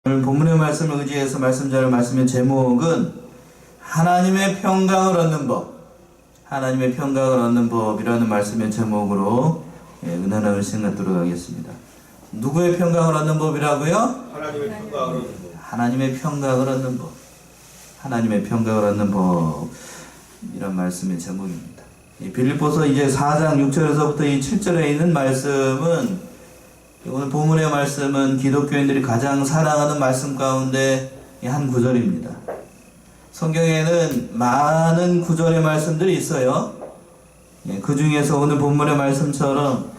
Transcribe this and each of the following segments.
오늘 본문의 말씀을 의지해서 말씀자를 말씀의 제목은 하나님의 평강을 얻는 법, 하나님의 평강을 얻는 법이라는 말씀의 제목으로 은혜를 생각하도록 하겠습니다. 누구의 평강을 얻는 법이라고요? 하나님의 평강을 얻는 법. 하나님의 평강을 얻는 법, 하나님의 평강을 얻는 법, 이런 말씀의 제목입니다. 이 빌립보서 이제 4장 6절에서부터 이 7절에 있는 말씀은, 오늘 본문의 말씀은 기독교인들이 가장 사랑하는 말씀 가운데 한 구절입니다. 성경에는 많은 구절의 말씀들이 있어요. 그 중에서 오늘 본문의 말씀처럼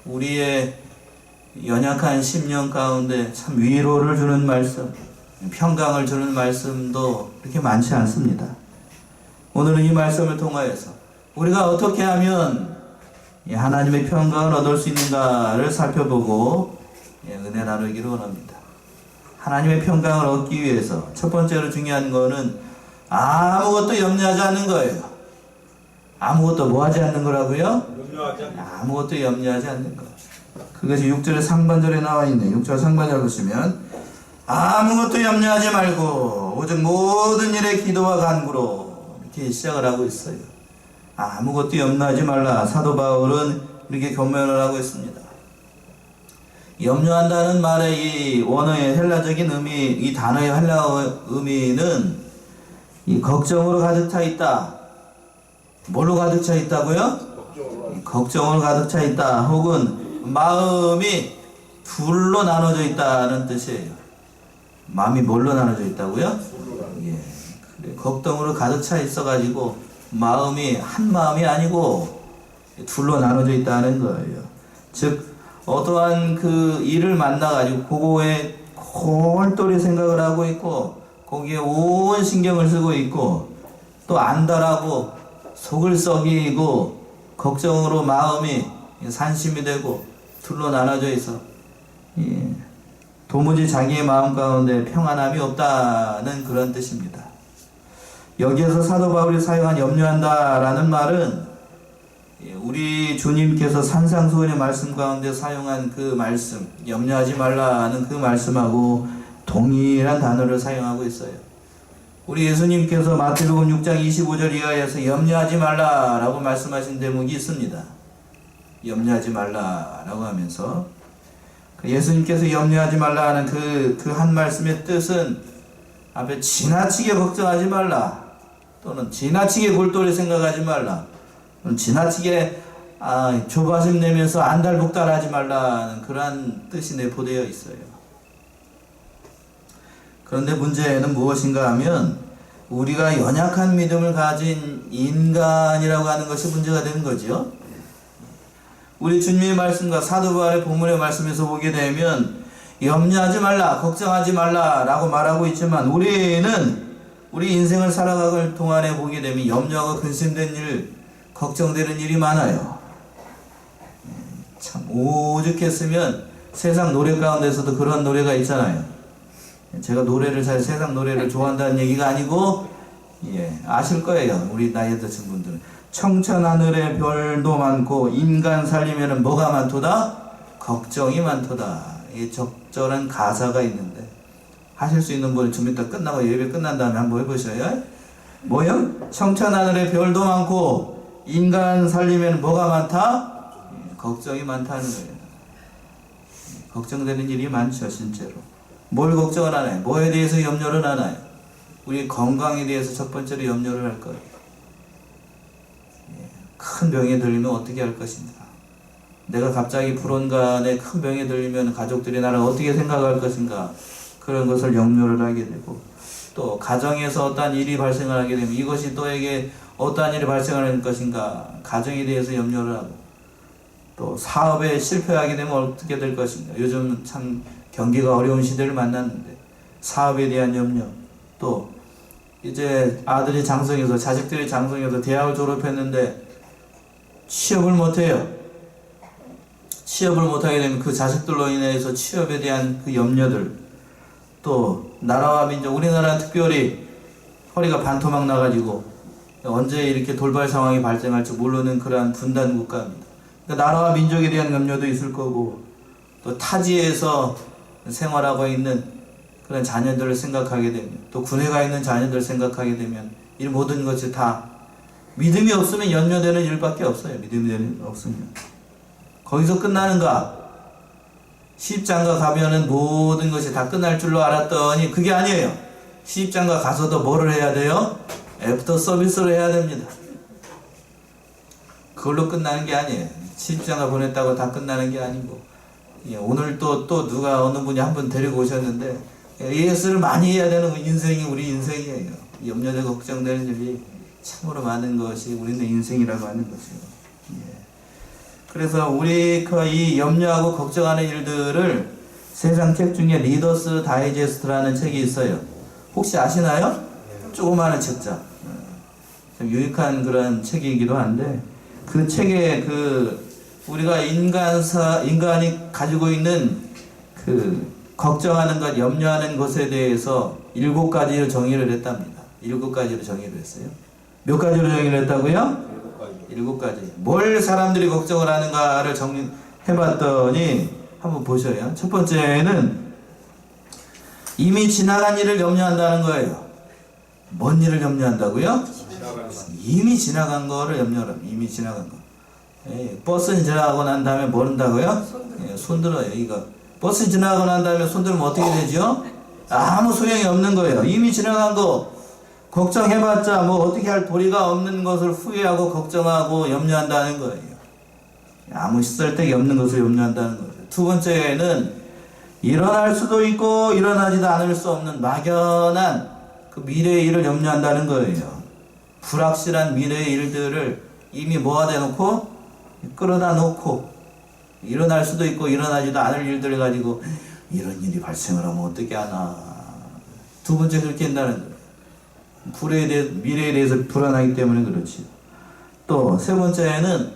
우리의 연약한 심령 가운데 참 위로를 주는 말씀, 평강을 주는 말씀도 그렇게 많지 않습니다. 오늘은 이 말씀을 통하여서 우리가 어떻게 하면 하나님의 평강을 얻을 수 있는가를 살펴보고 은혜 나누기를 원합니다. 하나님의 평강을 얻기 위해서 첫 번째로 중요한 거는 아무것도 염려하지 않는 거예요. 아무것도 뭐 하지 않는 거라고요? 아무것도 염려하지 않는 거. 그것이 6절의 상반절에 나와 있네요. 6절 상반절 보시면 아무것도 염려하지 말고 오직 모든 일에 기도와 간구로 이렇게 시작을 하고 있어요. 아무것도 염려하지 말라. 사도 바울은 이렇게 권면을 하고 있습니다. 염려한다는 말의 이 원어의 헬라적인 의미, 이 단어의 헬라어 의미는 이 걱정으로 가득 차 있다. 뭘로 가득 차 있다고요? 걱정으로 가득 차 있다. 혹은 마음이 둘로 나눠져 있다는 뜻이에요. 마음이 뭘로 나눠져 있다고요? 그래, 걱정으로 가득 차 있어가지고 마음이 한 마음이 아니고 둘로 나눠져 있다는 거예요. 즉 어떠한 그 일을 만나가지고 그거에 골똘히 생각을 하고 있고 거기에 온 신경을 쓰고 있고 또 안달하고 속을 썩이고 걱정으로 마음이 산심이 되고 둘로 나눠져 있어 도무지 자기의 마음 가운데 평안함이 없다는 그런 뜻입니다. 여기에서 사도 바울이 사용한 염려한다라는 말은 우리 주님께서 산상수훈의 말씀 가운데 사용한 그 말씀, 염려하지 말라는 그 말씀하고 동일한 단어를 사용하고 있어요. 우리 예수님께서 마태복음 6장 25절 이하에서 염려하지 말라라고 말씀하신 대목이 있습니다. 염려하지 말라라고 하면서 예수님께서 염려하지 말라는 그 한 말씀의 뜻은 앞에 지나치게 걱정하지 말라, 또는 지나치게 골똘히 생각하지 말라, 또는 지나치게 조바심 내면서 안달복달하지 말라는 그러한 뜻이 내포되어 있어요. 그런데 문제는 무엇인가 하면 우리가 연약한 믿음을 가진 인간이라고 하는 것이 문제가 되는 거죠. 우리 주님의 말씀과 사도 바울의 본문의 말씀에서 보게 되면 염려하지 말라, 걱정하지 말라 라고 말하고 있지만 우리는 우리 인생을 살아가는 동안에 보게 되면 염려하고 근심된 일, 걱정되는 일이 많아요. 참 오죽했으면 세상 노래 가운데서도 그런 노래가 있잖아요. 제가 노래를 세상 노래를 좋아한다는 얘기가 아니고 아실 거예요. 우리 나이 드신 분들은 청천하늘에 별도 많고 인간 살리면은 뭐가 많도다? 걱정이 많도다. 이 적절한 가사가 있는데 하실 수 있는 분은 좀 이따 끝나고 예배 끝난 다음에 한번 해보셔요. 뭐요? 청천하늘에 별도 많고 인간 살리면 뭐가 많다? 걱정이 많다는 거예요. 걱정되는 일이 많죠. 실제로 뭘 걱정을 하나요? 뭐에 대해서 염려를 하나요? 우리 건강에 대해서 첫 번째로 염려를 할 거예요. 큰 병에 들리면 어떻게 할 것인가? 내가 갑자기 불온간에 큰 병에 들리면 가족들이 나를 어떻게 생각할 것인가? 그런 것을 염려를 하게 되고, 또 가정에서 어떠한 일이 발생을 하게 되면 이것이 또에게 어떠한 일이 발생할 것인가? 가정에 대해서 염려를 하고, 또 사업에 실패하게 되면 어떻게 될 것인가? 요즘 참 경기가 어려운 시대를 만났는데 사업에 대한 염려, 또 이제 아들이 장성해서 자식들이 장성해서 대학을 졸업했는데 취업을 못해요. 취업을 못하게 되면 그 자식들로 인해서 취업에 대한 그 염려들, 또 나라와 민족, 우리나라는 특별히 허리가 반토막 나가지고 언제 이렇게 돌발 상황이 발생할지 모르는 그러한 분단 국가입니다. 그러니까 나라와 민족에 대한 염려도 있을 거고, 또 타지에서 생활하고 있는 그런 자녀들을 생각하게 되면, 또 군에 가 있는 자녀들을 생각하게 되면 이 모든 것이 다 믿음이 없으면 염려되는 일밖에 없어요. 믿음이 없으면. 거기서 끝나는가? 시집장가 가면은 모든 것이 다 끝날 줄로 알았더니 그게 아니에요. 시집장가 가서도 뭐를 해야 돼요? 애프터 서비스를 해야 됩니다. 그걸로 끝나는 게 아니에요. 시집장가 보냈다고 다 끝나는 게 아니고, 오늘 또 누가 어느 분이 한 분 데리고 오셨는데, 예수를 많이 해야 되는 인생이 우리 인생이에요. 염려되고 걱정되는 일이 참으로 많은 것이 우리는 인생이라고 하는 것이요. 그래서 우리가 이 염려하고 걱정하는 일들을 세상 책 중에 리더스 다이제스트라는 책이 있어요. 혹시 아시나요? 조그마한 책자. 좀 유익한 그런 책이기도 한데, 그 책에 우리가 인간이 가지고 있는 걱정하는 것, 염려하는 것에 대해서 7가지로 정의를 했답니다. 7가지로 정의를 했어요. 몇 가지로 정의를 했다고요? 7가지. 뭘 사람들이 걱정을 하는가를 정리해봤더니 한번 보셔요. 첫 번째는 이미 지나간 일을 염려한다는 거예요. 뭔 일을 염려한다고요? 이미 지나간 거를 염려하라. 이미 지나간 거. 버스 지나가고 난 다음에 뭐 한다고요? 손들어요. 이거 버스 지나가고 난 다음에 손들면 어떻게 되죠? 아무 소용이 없는 거예요. 이미 지나간 거 걱정해봤자 뭐 어떻게 할 도리가 없는 것을 후회하고 걱정하고 염려한다는 거예요. 아무 쓸데기 없는 것을 염려한다는 거죠. 두 번째는 일어날 수도 있고 일어나지도 않을 수 없는 막연한 그 미래의 일을 염려한다는 거예요. 불확실한 미래의 일들을 이미 모아대 놓고 끌어다 놓고, 일어날 수도 있고 일어나지도 않을 일들을 가지고 이런 일이 발생을 하면 어떻게 하나. 두 번째 그렇게 한다는 거예요. 미래에 대해서 불안하기 때문에 그렇지. 또 세 번째는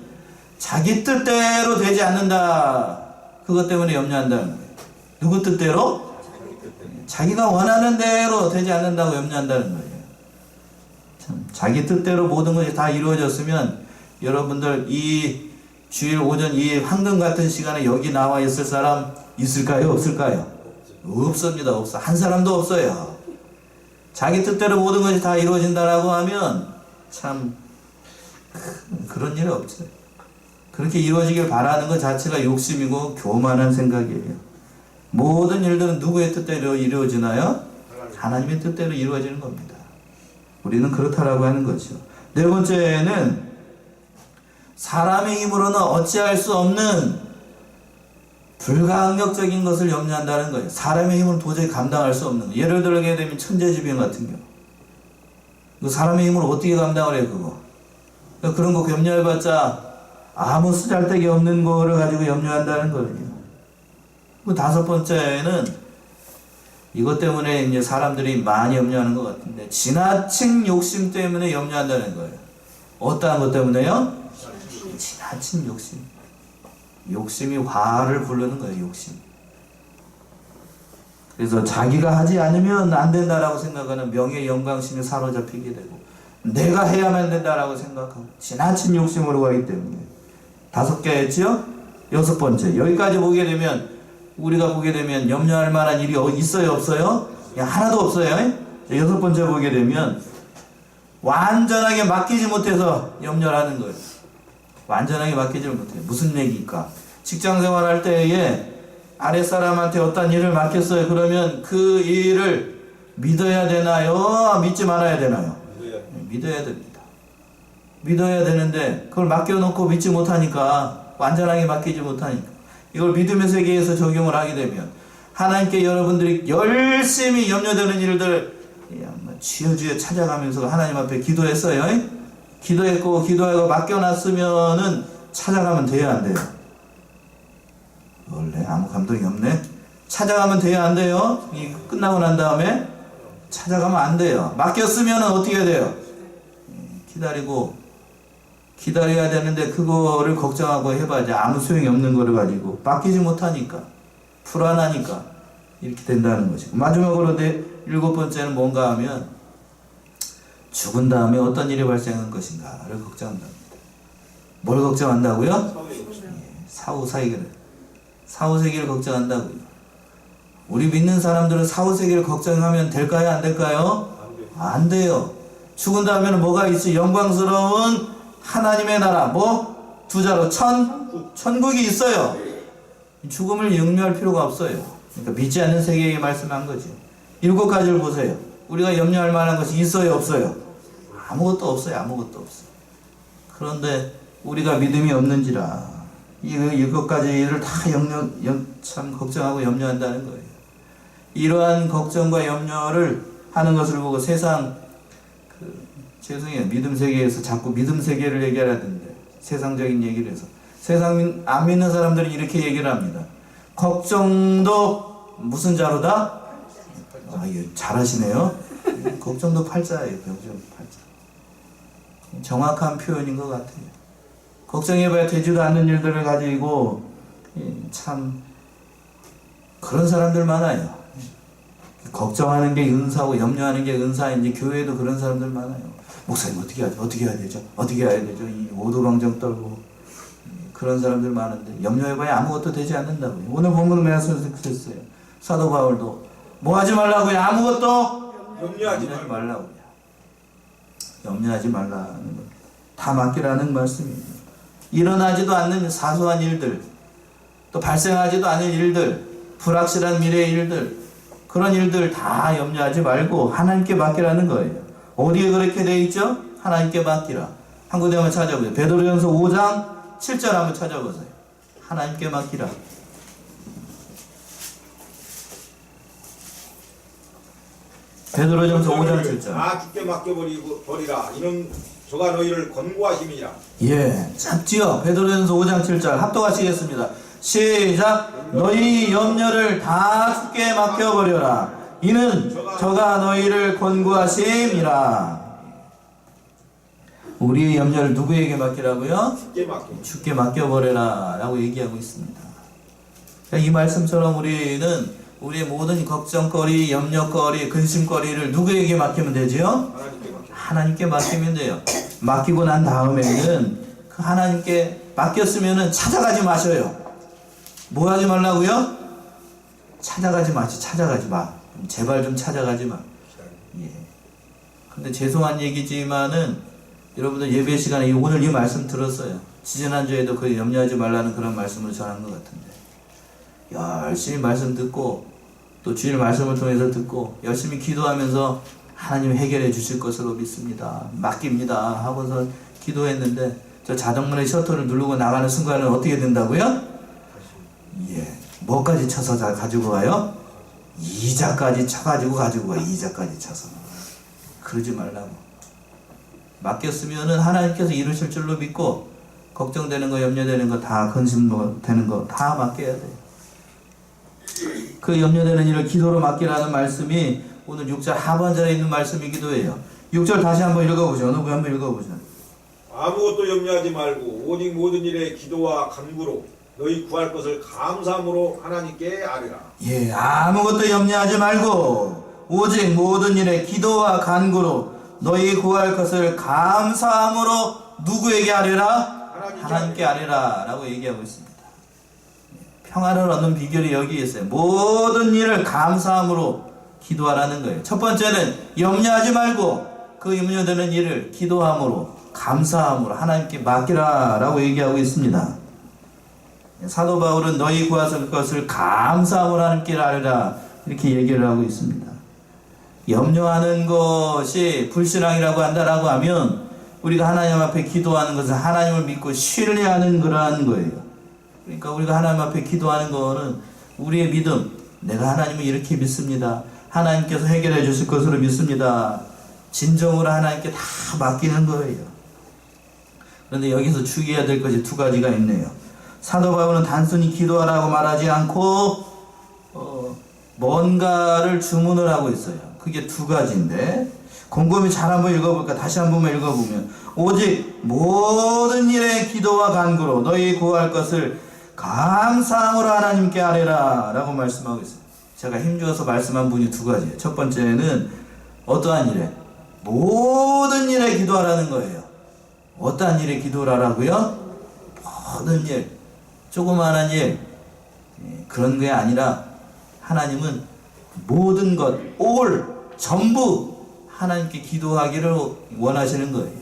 자기 뜻대로 되지 않는다. 그것 때문에 염려한다는 거예요. 누구 뜻대로? 자기가 원하는 대로 되지 않는다고 염려한다는 거예요. 참, 자기 뜻대로 모든 것이 다 이루어졌으면 여러분들 이 주일 오전 이 황금 같은 시간에 여기 나와 있을 사람 있을까요? 없을까요? 없습니다. 없어. 한 사람도 없어요. 자기 뜻대로 모든 것이 다 이루어진다라고 하면 참 그런 일이 없어요. 그렇게 이루어지길 바라는 것 자체가 욕심이고 교만한 생각이에요. 모든 일들은 누구의 뜻대로 이루어지나요? 하나님의 뜻대로 이루어지는 겁니다. 우리는 그렇다라고 하는 거죠. 네 번째는 사람의 힘으로는 어찌할 수 없는 불가항력적인 것을 염려한다는 거예요. 사람의 힘으로 도저히 감당할 수 없는 거. 예를 들게 되면 천재지변 같은 경우. 그 사람의 힘으로 어떻게 감당을 해, 그거. 그런 거 염려해봤자 아무 쓰잘데기 없는 거를 가지고 염려한다는 거예요. 그 다섯 번째는 이것 때문에 이제 사람들이 많이 염려하는 것 같은데, 지나친 욕심 때문에 염려한다는 거예요. 어떠한 것 때문에요? 지나친 욕심. 욕심이 화를 부르는 거예요. 욕심. 그래서 자기가 하지 않으면 안 된다라고 생각하는 명예 영광심에 사로잡히게 되고, 내가 해야만 된다라고 생각하고 지나친 욕심으로 가기 때문에. 5개 했죠? 6번째. 여기까지 보게 되면, 우리가 보게 되면 염려할 만한 일이 있어요? 없어요? 하나도 없어요. 6번째 보게 되면 완전하게 맡기지 못해서 염려를 하는 거예요. 완전하게 맡기지를 못해요. 무슨 얘기일까? 직장생활 할 때에 아랫사람한테 어떤 일을 맡겼어요. 그러면 그 일을 믿어야 되나요? 믿지 말아야 되나요? 믿어야 됩니다. 믿어야 되는데 그걸 맡겨놓고 믿지 못하니까, 완전하게 맡기지 못하니까, 이걸 믿음의 세계에서 적용을 하게 되면 하나님께 여러분들이 열심히 염려되는 일들 주여 찾아가면서 하나님 앞에 기도했어요. 기도했고 기도하고 맡겨놨으면은 찾아가면 돼야 안 돼요? 원래 아무 감동이 없네. 찾아가면 돼야 안 돼요? 이 끝나고 난 다음에 찾아가면 안 돼요. 맡겼으면은 어떻게 해야 돼요? 기다려야 되는데 그거를 걱정하고 해봐야 아무 소용이 없는 거를 가지고 맡기지 못하니까, 불안하니까 이렇게 된다는 것이고, 마지막으로 7번째는 뭔가 하면 죽은 다음에 어떤 일이 발생할 것인가를 걱정한답니다. 뭘 걱정한다고요? 사후세계를 걱정한다고요. 우리 믿는 사람들은 사후세계를 걱정하면 될까요? 안 될까요? 안 돼요. 죽은 다음에는 뭐가 있어? 영광스러운 하나님의 나라. 뭐? 두 자로 천국이 있어요. 죽음을 염려할 필요가 없어요. 그러니까 믿지 않는 세계에 말씀한 거죠. 7가지를 보세요. 우리가 염려할 만한 것이 있어요? 없어요? 아무것도 없어요. 아무것도 없어요. 그런데 우리가 믿음이 없는지라 이 7가지를 다 참 걱정하고 염려한다는 거예요. 이러한 걱정과 염려를 하는 것을 보고 세상 죄송해요. 믿음 세계에서 자꾸 믿음 세계를 얘기하라던데 세상적인 얘기를 해서 세상 안 믿는 사람들은 이렇게 얘기를 합니다. 걱정도 무슨 자로다? 잘하시네요. 걱정도 팔자예요. 걱정 팔자. 정확한 표현인 것 같아요. 걱정해봐야 되지도 않는 일들을 가지고 참 그런 사람들 많아요. 걱정하는 게 은사고 염려하는 게 은사인지 교회에도 그런 사람들 많아요. 목사님 어떻게 하죠? 어떻게 해야 되죠? 어떻게 해야 되죠? 이 오도방정 떨고 그런 사람들 많은데 염려해봐야 아무것도 되지 않는다고요. 오늘 본문 말씀했어요. 사도 바울도 뭐 하지 말라고요? 아무것도 염려하지 말라고요. 염려하지 말라는 것. 다 맡기라는 말씀입니다. 일어나지도 않는 사소한 일들, 또 발생하지도 않은 일들, 불확실한 미래의 일들, 그런 일들 다 염려하지 말고 하나님께 맡기라는 거예요. 어디에 그렇게 되어 있죠? 하나님께 맡기라. 한 군데 한번 찾아보세요. 베드로전서 5장 7절 한번 찾아보세요. 하나님께 맡기라. 베드로전서 5장 7절. 다 주께 맡겨버리라. 이는 저가 너희를 권고하심이니라. 예, 잡지요. 베드로전서 5장 7절 합독하시겠습니다. 시작. 너희 염려를 다 주께 맡겨버려라. 이는 저가 너희를 권고하심이라. 우리의 염려를 누구에게 맡기라고요? 주께 맡겨버려라 라고 얘기하고 있습니다. 이 말씀처럼 우리는 우리의 모든 걱정거리, 염려거리, 근심거리를 누구에게 맡기면 되지요? 하나님께 맡기면 돼요. 맡기고 난 다음에는 그 하나님께 맡겼으면은 찾아가지 마셔요. 뭐 하지 말라고요? 찾아가지 마. 제발 좀 찾아가지 마. 예. 근데 죄송한 얘기지만은 여러분들 예배 시간에 오늘 이 말씀 들었어요. 지지난주에도 그 염려하지 말라는 그런 말씀을 전한 것 같은데 열심히 말씀 듣고 또 주일 말씀을 통해서 듣고 열심히 기도하면서 하나님 해결해 주실 것으로 믿습니다. 맡깁니다 하고서 기도했는데 저 자동문의 셔터를 누르고 나가는 순간은 어떻게 된다고요? 예, 뭐까지 쳐서 다 가지고 가요? 이자까지 쳐가지고 가지고 가. 이자까지 쳐서. 그러지 말라고. 맡겼으면은 하나님께서 이루실 줄로 믿고 걱정되는 거, 염려되는 거 다 근심되는 거 다 맡겨야 돼요. 그 염려되는 일을 기도로 맡기라는 말씀이 오늘 6절 하반절에 있는 말씀이기도 해요. 6절 다시 한번 읽어보죠. 어느 분 한번 읽어보죠. 아무것도 염려하지 말고 오직 모든 일에 기도와 간구로 너희 구할 것을 감사함으로 하나님께 아뢰라. 예, 아무것도 염려하지 말고 오직 모든 일에 기도와 간구로 너희 구할 것을 감사함으로 누구에게 아뢰라? 하나님께 아뢰라 라고 얘기하고 있습니다. 평안을 얻는 비결이 여기 있어요. 모든 일을 감사함으로 기도하라는 거예요. 첫 번째는 염려하지 말고 그 염려되는 일을 기도함으로 감사함으로 하나님께 맡기라 라고 얘기하고 있습니다. 사도 바울은 너희 구하실 것을 감사함으로 하나님께 아뢰라 이렇게 얘기를 하고 있습니다. 염려하는 것이 불신앙이라고 한다라고 하면 우리가 하나님 앞에 기도하는 것은 하나님을 믿고 신뢰하는 그러한 거예요. 그러니까 우리가 하나님 앞에 기도하는 거는 우리의 믿음, 내가 하나님을 이렇게 믿습니다. 하나님께서 해결해 주실 것으로 믿습니다. 진정으로 하나님께 다 맡기는 거예요. 그런데 여기서 주의해야 될 것이 두 가지가 있네요. 사도 바울은 단순히 기도하라고 말하지 않고 뭔가를 주문을 하고 있어요. 그게 두 가지인데 곰곰이 잘 한번 읽어볼까? 다시 한 번만 읽어보면 오직 모든 일에 기도와 간구로 너희 구할 것을 감사함으로 하나님께 아뢰라 라고 말씀하고 있어요. 제가 힘주어서 말씀한 분이 두 가지예요. 첫 번째는 어떠한 일에? 모든 일에 기도하라는 거예요. 어떠한 일에 기도를 하라고요? 모든 일, 조그마한 일, 그런 게 아니라 하나님은 모든 것, 전부 하나님께 기도하기를 원하시는 거예요.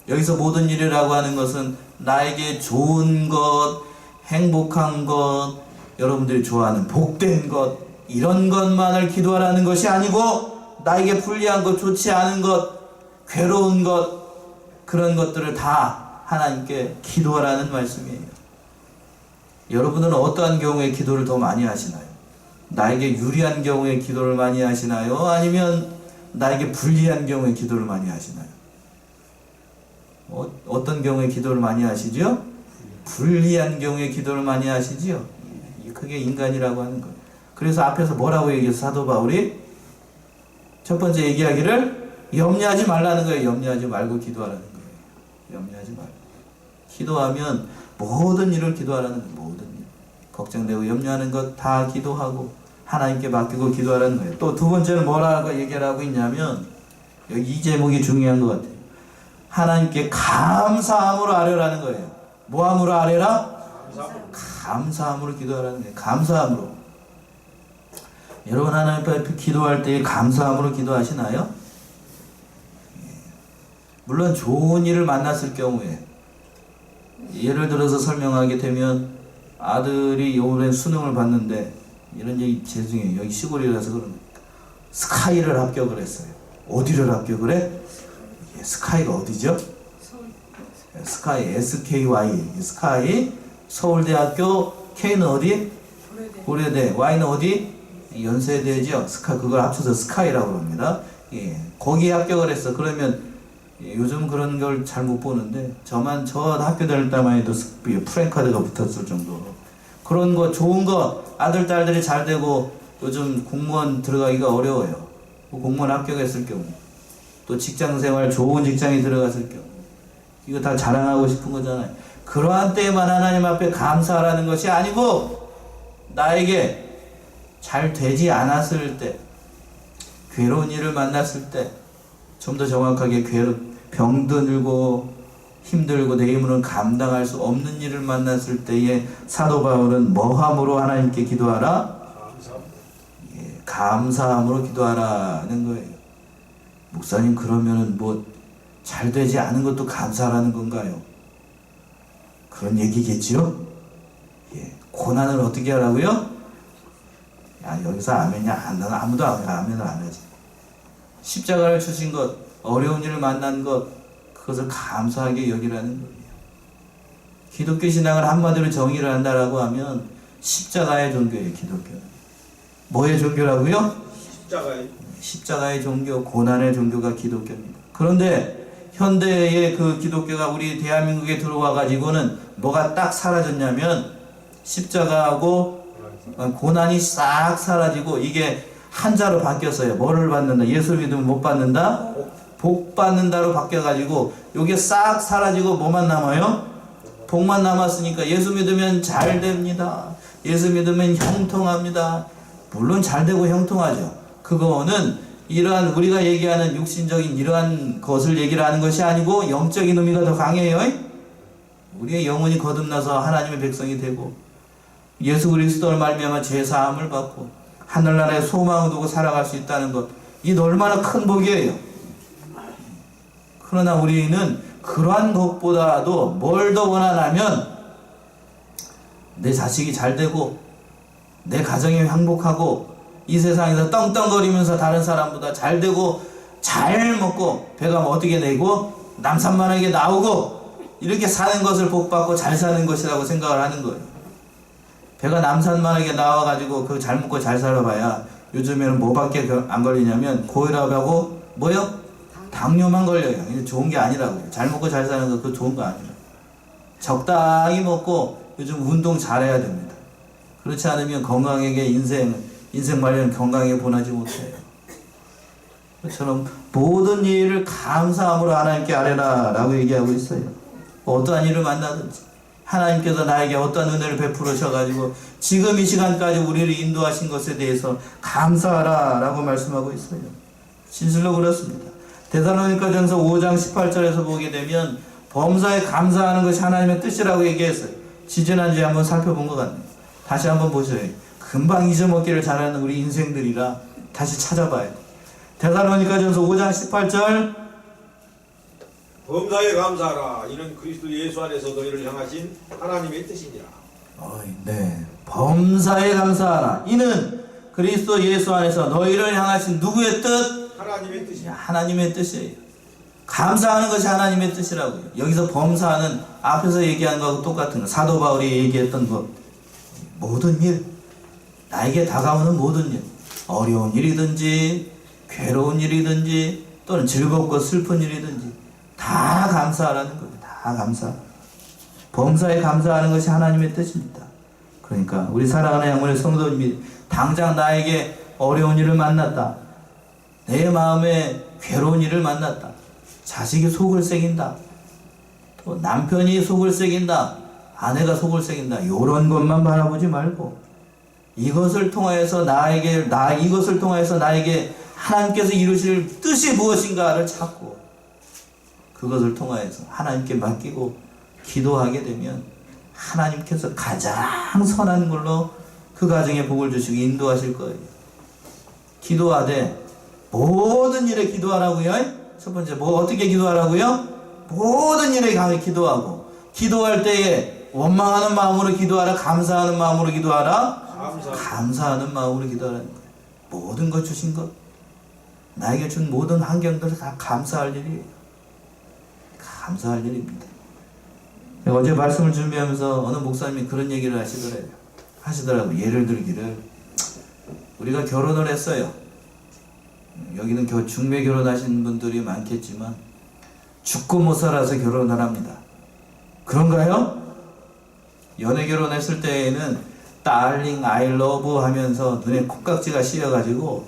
여기서 모든 일이라고 하는 것은 나에게 좋은 것, 행복한 것, 여러분들이 좋아하는 복된 것, 이런 것만을 기도하라는 것이 아니고 나에게 불리한 것, 좋지 않은 것, 괴로운 것, 그런 것들을 다 하나님께 기도하라는 말씀이에요. 여러분은 어떠한 경우에 기도를 더 많이 하시나요? 나에게 유리한 경우에 기도를 많이 하시나요? 아니면 나에게 불리한 경우에 기도를 많이 하시나요? 어떤 경우에 기도를 많이 하시죠? 불리한 경우에 기도를 많이 하시지요. 그게 인간이라고 하는 거예요. 그래서 앞에서 뭐라고 얘기해서 사도 바울이 첫 번째 얘기하기를 염려하지 말라는 거예요. 염려하지 말고 기도하라는 거예요. 염려하지 말고. 기도하면 모든 일을 기도하라는 거예요. 모든 일. 걱정되고 염려하는 것 다 기도하고 하나님께 맡기고 기도하라는 거예요. 또 두 번째는 뭐라고 얘기를 하고 있냐면 여기 이 제목이 중요한 것 같아요. 하나님께 감사함으로 아뢰라는 거예요. 뭐함으로 아뢰라? 감사함으로 기도하라는 거예요. 감사함으로. 여러분 하나님 앞에 기도할 때 감사함으로 기도하시나요? 물론 좋은 일을 만났을 경우에 예를 들어서 설명하게 되면 아들이 이번에 수능을 봤는데 이런 얘기 죄송해요. 여기 시골이라서 그런 스카이를 합격을 했어요. 어디를 합격을 해? 스카이가 어디죠? 스카이 SKY 스카이 서울대학교 K는 어디? 고려대 Y는 어디? 연세대죠. 그걸 합쳐서 스카이라고 합니다. 예, 거기에 합격을 했어. 그러면 요즘 그런 걸 잘 못 보는데 저 학교 다닐 때만 해도 프랭카드가 붙었을 정도로 그런 거 좋은 거 아들 딸들이 잘 되고 요즘 공무원 들어가기가 어려워요. 공무원 합격했을 경우 또 직장생활 좋은 직장에 들어갔을 경우 이거 다 자랑하고 싶은 거잖아요. 그러한 때에만 하나님 앞에 감사하라는 것이 아니고 나에게 잘 되지 않았을 때 괴로운 일을 만났을 때 좀 더 정확하게 병들고 힘들고 내 힘으로는 감당할 수 없는 일을 만났을 때에 사도 바울은 뭐함으로 하나님께 기도하라? 감사함으로 기도하라는 거예요. 목사님 그러면은 뭐 잘 되지 않은 것도 감사하라는 건가요? 그런 얘기겠지요? 예. 고난을 어떻게 하라고요? 야 여기서 아멘이야. 아무도 아멘을 안 하지. 십자가를 주신 것, 어려운 일을 만난 것, 그것을 감사하게 여기라는 거예요. 기독교 신앙을 한마디로 정의를 한다라고 하면 십자가의 종교예요. 기독교는. 뭐의 종교라고요? 십자가의 종교, 고난의 종교가 기독교입니다. 그런데 현대의 그 기독교가 우리 대한민국에 들어와 가지고는 뭐가 딱 사라졌냐면 십자가하고 고난이 싹 사라지고 이게 한자로 바뀌었어요. 뭐를 받는다? 예수 믿으면 못 받는다? 복 받는다로 바뀌어가지고 이게 싹 사라지고 뭐만 남아요? 복만 남았으니까 예수 믿으면 잘 됩니다. 예수 믿으면 형통합니다. 물론 잘 되고 형통하죠. 그거는 이러한 우리가 얘기하는 육신적인 이러한 것을 얘기를 하는 것이 아니고 영적인 의미가 더 강해요. 우리의 영혼이 거듭나서 하나님의 백성이 되고 예수 그리스도를 말미암아 죄 사함을 받고 하늘나라에 소망을 두고 살아갈 수 있다는 것, 이게 얼마나 큰 복이에요. 그러나 우리는 그러한 것보다도 뭘 더 원하냐면 내 자식이 잘 되고 내 가정이 행복하고 이 세상에서 떵떵거리면서 다른 사람보다 잘 되고 잘 먹고 배가 어떻게 되고 남산만하게 나오고 이렇게 사는 것을 복받고 잘 사는 것이라고 생각을 하는 거예요. 배가 남산만하게 나와가지고 그 잘 먹고 잘 살아봐야 요즘에는 뭐밖에 안 걸리냐면 고혈압하고 뭐요? 당뇨만 걸려요. 좋은 게 아니라고요. 잘 먹고 잘 사는 거 그거 좋은 거 아니에요. 적당히 먹고 요즘 운동 잘해야 됩니다. 그렇지 않으면 건강하게 인생 말년 건강하게 보내지 못해요. 그처럼 모든 일을 감사함으로 하나님께 아뢰라 라고 얘기하고 있어요. 어떠한 일을 만나든지 하나님께서 나에게 어떤 은혜를 베풀으셔가지고 지금 이 시간까지 우리를 인도하신 것에 대해서 감사하라 라고 말씀하고 있어요. 진실로 그렇습니다. 데살로니가전서 5장 18절에서 보게 되면 범사에 감사하는 것이 하나님의 뜻이라고 얘기했어요. 지지난주에 한번 살펴본 것 같네요. 다시 한번 보셔요. 금방 잊어먹기를 잘하는 우리 인생들이라 다시 찾아봐야 돼. 데살로니가전서 5장 18절 범사에 감사하라. 이는 그리스도 예수 안에서 너희를 향하신 하나님의 뜻이니라. 네. 범사에 감사하라. 이는 그리스도 예수 안에서 너희를 향하신 누구의 뜻? 하나님의 뜻이니라. 하나님의 뜻이에요. 감사하는 것이 하나님의 뜻이라고요. 여기서 범사는 앞에서 얘기한 거하고 똑같은 거. 사도 바울이 얘기했던 것. 모든 일, 나에게 다가오는 모든 일, 어려운 일이든지 괴로운 일이든지 또는 즐겁고 슬픈 일이든지 다 감사하라는 거예요. 다 감사. 범사에 감사하는 것이 하나님의 뜻입니다. 그러니까 우리 사랑하는 양문의 성도님이 당장 나에게 어려운 일을 만났다. 내 마음에 괴로운 일을 만났다. 자식이 속을 새긴다. 또 남편이 속을 새긴다. 아내가 속을 새긴다. 이런 것만 바라보지 말고 이것을 통하여서 이것을 통하여서 나에게 하나님께서 이루실 뜻이 무엇인가를 찾고 그것을 통하여서 하나님께 맡기고 기도하게 되면 하나님께서 가장 선한 걸로 그 가정에 복을 주시고 인도하실 거예요. 기도하되 모든 일에 기도하라고요. 첫 번째 어떻게 기도하라고요? 모든 일에 강하게 기도하고 기도할 때에 원망하는 마음으로 기도하라. 감사하는 마음으로 기도하라. 감사하는 마음으로 기도하라는 거예요. 모든 것 주신 것 나에게 준 모든 환경들을 다 감사할 일이에요. 감사할 일입니다. 어제 말씀을 준비하면서 어느 목사님이 그런 얘기를 하시더라고요. 예를 들기를 우리가 결혼을 했어요. 여기는 중매 결혼하신 분들이 많겠지만 죽고 못 살아서 결혼을 합니다. 그런가요? 연애 결혼했을 때에는 달링 I love 하면서 눈에 콩깍지가 씌어가지고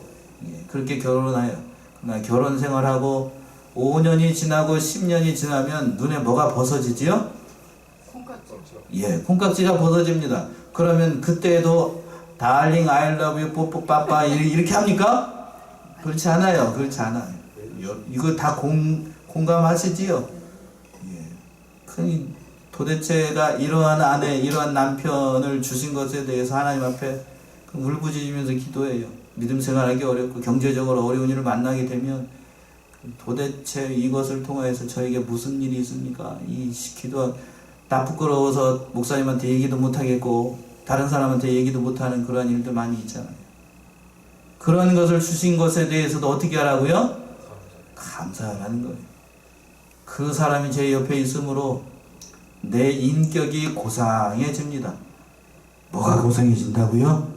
그렇게 결혼을 해요. 그러나 결혼 생활하고 5년이 지나고 10년이 지나면 눈에 뭐가 벗어지지요? 콩깍지. 콩깍지가 벗어집니다. 그러면 그때도 달링 I love you 뽀뽀 빠빠 이렇게 합니까? 그렇지 않아요. 그렇지 않아요. 이거 다 공감하시지요? 도대체가 이러한 아내, 이러한 남편을 주신 것에 대해서 하나님 앞에 울부짖으면서 기도해요. 믿음 생활하기 어렵고 경제적으로 어려운 일을 만나게 되면 도대체 이것을 통해서 저에게 무슨 일이 있습니까? 나 부끄러워서 목사님한테 얘기도 못하겠고 다른 사람한테 얘기도 못하는 그러한 일도 많이 있잖아요. 그런 것을 주신 것에 대해서도 어떻게 하라고요? 감사하라는 거예요. 그 사람이 제 옆에 있으므로 내 인격이 고상해집니다. 뭐가 고상해진다고요?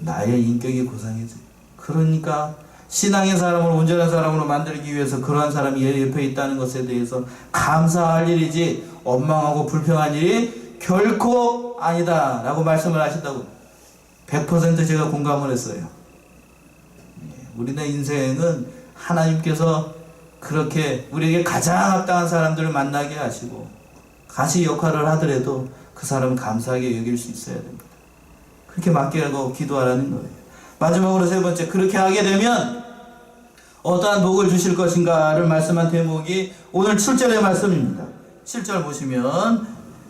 나의 인격이 고상해져요. 그러니까 신앙의 사람을 온전한 사람으로 만들기 위해서 그러한 사람이 옆에 있다는 것에 대해서 감사할 일이지 원망하고 불평한 일이 결코 아니다 라고 말씀을 하신다고 100% 제가 공감을 했어요. 우리네 인생은 하나님께서 그렇게 우리에게 가장 합당한 사람들을 만나게 하시고 같이 역할을 하더라도 그 사람은 감사하게 여길 수 있어야 됩니다. 그렇게 맡기라고 기도하라는 거예요. 마지막으로 세 번째, 그렇게 하게 되면 어떠한 복을 주실 것인가를 말씀한 대목이 오늘 7절의 말씀입니다. 7절 보시면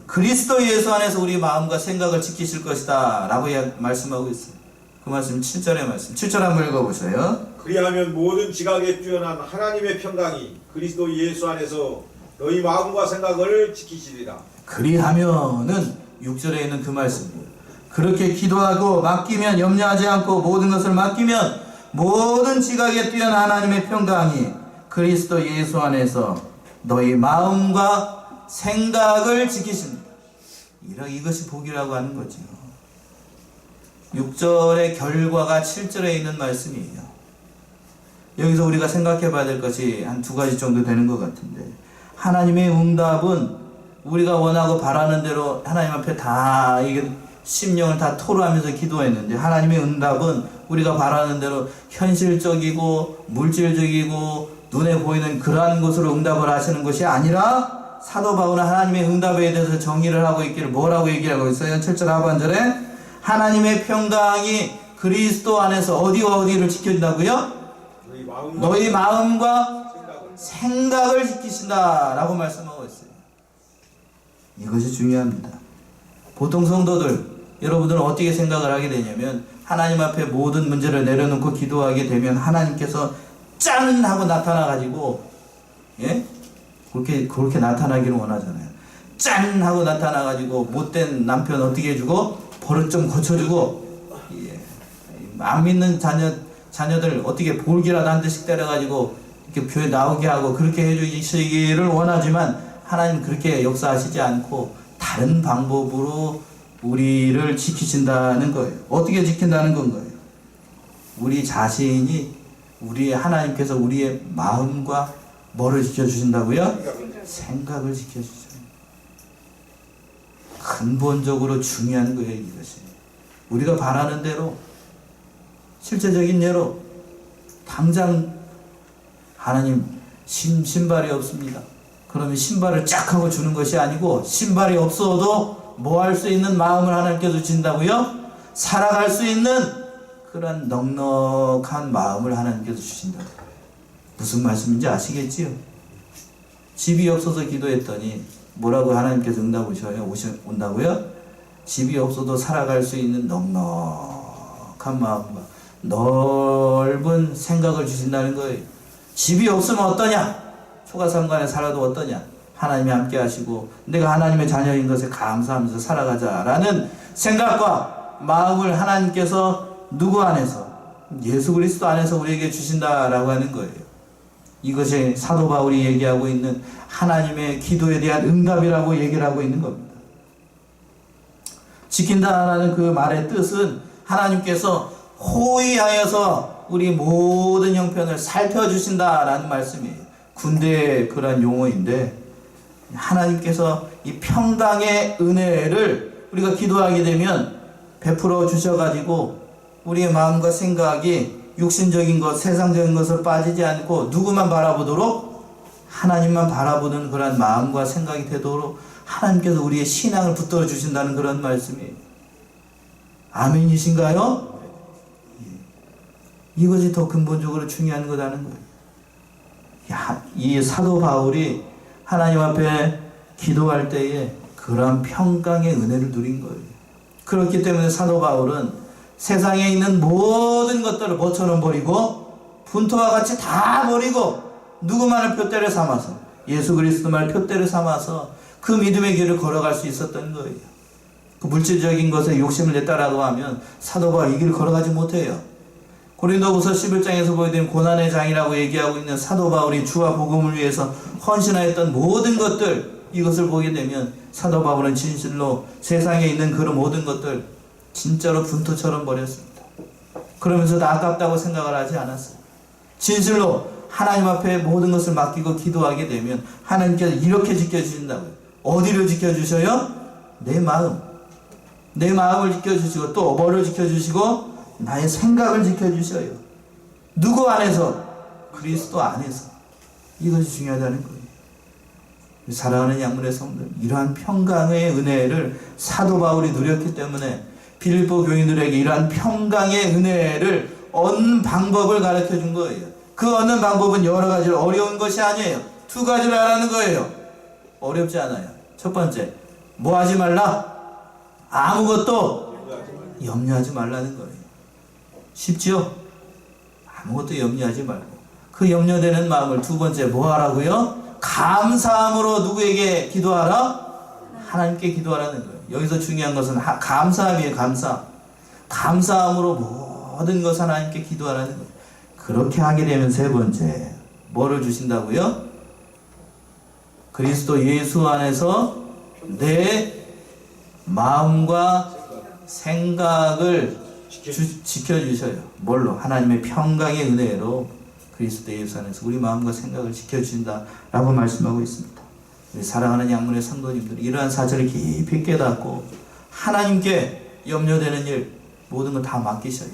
그리스도 예수 안에서 우리 마음과 생각을 지키실 것이다 라고 말씀하고 있어요. 그 말씀 7절의 말씀 7절 한번 읽어보세요. 그리하면 모든 지각에 뛰어난 하나님의 평강이 그리스도 예수 안에서 너희 마음과 생각을 지키시리라. 그리하면은 6절에 있는 그 말씀이에요. 그렇게 기도하고 맡기면 염려하지 않고 모든 것을 맡기면 모든 지각에 뛰어난 하나님의 평강이 그리스도 예수 안에서 너희 마음과 생각을 지키십니다. 이것이 복이라고 하는 거죠. 6절의 결과가 7절에 있는 말씀이에요. 여기서 우리가 생각해 봐야 될 것이 한 두 가지 정도 되는 것 같은데, 하나님의 응답은 우리가 원하고 바라는 대로 하나님 앞에 다 심령을 다 토로하면서 기도했는데, 하나님의 응답은 우리가 바라는 대로 현실적이고 물질적이고 눈에 보이는 그러한 것으로 응답을 하시는 것이 아니라, 사도 바울은 하나님의 응답에 대해서 정의를 하고 있기를 뭐라고 얘기하고 있어요? 7절 하반절에 하나님의 평강이 그리스도 안에서 어디와 어디를 지켜준다고요? 너희 마음과 생각을 지키신다 라고 말씀하고 있어요. 이것이 중요합니다. 보통 성도들 여러분들은 어떻게 생각을 하게 되냐면 하나님 앞에 모든 문제를 내려놓고 기도하게 되면 하나님께서 짠 하고 나타나가지고 예? 그렇게 나타나기를 원하잖아요. 짠 하고 나타나가지고 못된 남편 어떻게 해주고 버릇 좀 고쳐주고 예. 안 믿는 자녀들 어떻게 볼기라도 한 대씩 때려가지고 이렇게 교회 나오게 하고 그렇게 해주시기를 원하지만 하나님 그렇게 역사하시지 않고 다른 방법으로 우리를 지키신다는 거예요. 어떻게 지킨다는 건가요? 우리 자신이 하나님께서 우리의 마음과 뭐를 지켜주신다고요? 생각을 지켜주셔요. 근본적으로 중요한 거예요, 이것이. 우리가 바라는 대로, 실제적인 예로, 당장 하나님 신발이 없습니다. 그러면 신발을 쫙 하고 주는 것이 아니고 신발이 없어도 뭐 할 수 있는 마음을 하나님께서 주신다고요? 살아갈 수 있는 그런 넉넉한 마음을 하나님께서 주신다. 무슨 말씀인지 아시겠지요? 집이 없어서 기도했더니 뭐라고 하나님께서 응답 온다고요? 집이 없어도 살아갈 수 있는 넉넉한 마음과 넓은 생각을 주신다는 거예요. 집이 없으면 어떠냐? 초가상관에 살아도 어떠냐? 하나님이 함께 하시고 내가 하나님의 자녀인 것에 감사하면서 살아가자라는 생각과 마음을 하나님께서 누구 안에서? 예수 그리스도 안에서 우리에게 주신다라고 하는 거예요. 이것이 사도 바울이 얘기하고 있는 하나님의 기도에 대한 응답이라고 얘기를 하고 있는 겁니다. 지킨다라는 그 말의 뜻은 하나님께서 호의하여서 우리 모든 형편을 살펴주신다라는 말씀이에요. 군대의 그런 용어인데 하나님께서 이 평강의 은혜를 우리가 기도하게 되면 베풀어 주셔가지고 우리의 마음과 생각이 육신적인 것, 세상적인 것을 빠지지 않고 누구만 바라보도록 하나님만 바라보는 그런 마음과 생각이 되도록 하나님께서 우리의 신앙을 붙들어 주신다는 그런 말씀이에요. 아멘이신가요? 이것이 더 근본적으로 중요한 거라는 거예요. 이 사도 바울이 하나님 앞에 기도할 때에 그런 평강의 은혜를 누린 거예요. 그렇기 때문에 사도 바울은 세상에 있는 모든 것들을 모처럼 버리고 분토와 같이 다 버리고 누구만을 표대를 삼아서 예수 그리스도만을 표대를 삼아서 그 믿음의 길을 걸어갈 수 있었던 거예요. 그 물질적인 것에 욕심을 냈다라고 하면 사도 바울 이 길을 걸어가지 못해요. 고린도후서 11장에서 보여드린 고난의 장이라고 얘기하고 있는 사도 바울이 주와 복음을 위해서 헌신하였던 모든 것들, 이것을 보게 되면 사도 바울은 진실로 세상에 있는 그런 모든 것들 진짜로 분토처럼 버렸습니다. 그러면서도 아깝다고 생각을 하지 않았어요. 진실로 하나님 앞에 모든 것을 맡기고 기도하게 되면 하나님께서 이렇게 지켜주신다고요. 어디를 지켜주셔요? 내 마음. 내 마음을 지켜주시고 또 뭐를 지켜주시고 나의 생각을 지켜주셔요. 누구 안에서? 그리스도 안에서. 이것이 중요하다는 거예요. 사랑하는 양문의 성도들, 이러한 평강의 은혜를 사도 바울이 누렸기 때문에 빌립보 교인들에게 이러한 평강의 은혜를 얻는 방법을 가르쳐 준 거예요. 그 얻는 방법은 여러 가지로 어려운 것이 아니에요. 두 가지를 하라는 거예요. 어렵지 않아요. 첫 번째, 뭐 하지 말라? 아무것도 염려하지 말라는 거예요. 쉽죠? 아무것도 염려하지 말고 그 염려되는 마음을 두 번째 뭐 하라고요? 감사함으로 누구에게 기도하라? 하나님께 기도하라는 거예요. 여기서 중요한 것은 감사함이에요. 감사함으로 모든 것 하나님께 기도하라는 거예요. 그렇게 하게 되면 세 번째 뭐를 주신다고요? 그리스도 예수 안에서 내 마음과 생각을 지켜주셔요. 뭘로? 하나님의 평강의 은혜로 그리스도 예수 안에서 우리 마음과 생각을 지켜주신다라고 말씀하고 있습니다. 우리 사랑하는 양문의 성도님들, 이러한 사실을 깊이 깨닫고 하나님께 염려되는 일 모든 걸 다 맡기셔요.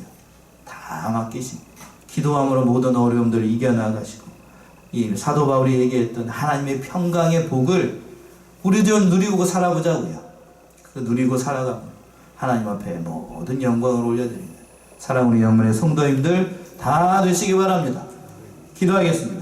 다 맡기십니다. 기도함으로 모든 어려움들을 이겨나가시고 이 사도 바울이 얘기했던 하나님의 평강의 복을 우리도 누리고 살아보자고요. 그 누리고 살아가고 하나님 앞에 모든 영광을 올려드립니다. 사랑하는 양문의 성도님들 다 되시기 바랍니다. 기도하겠습니다.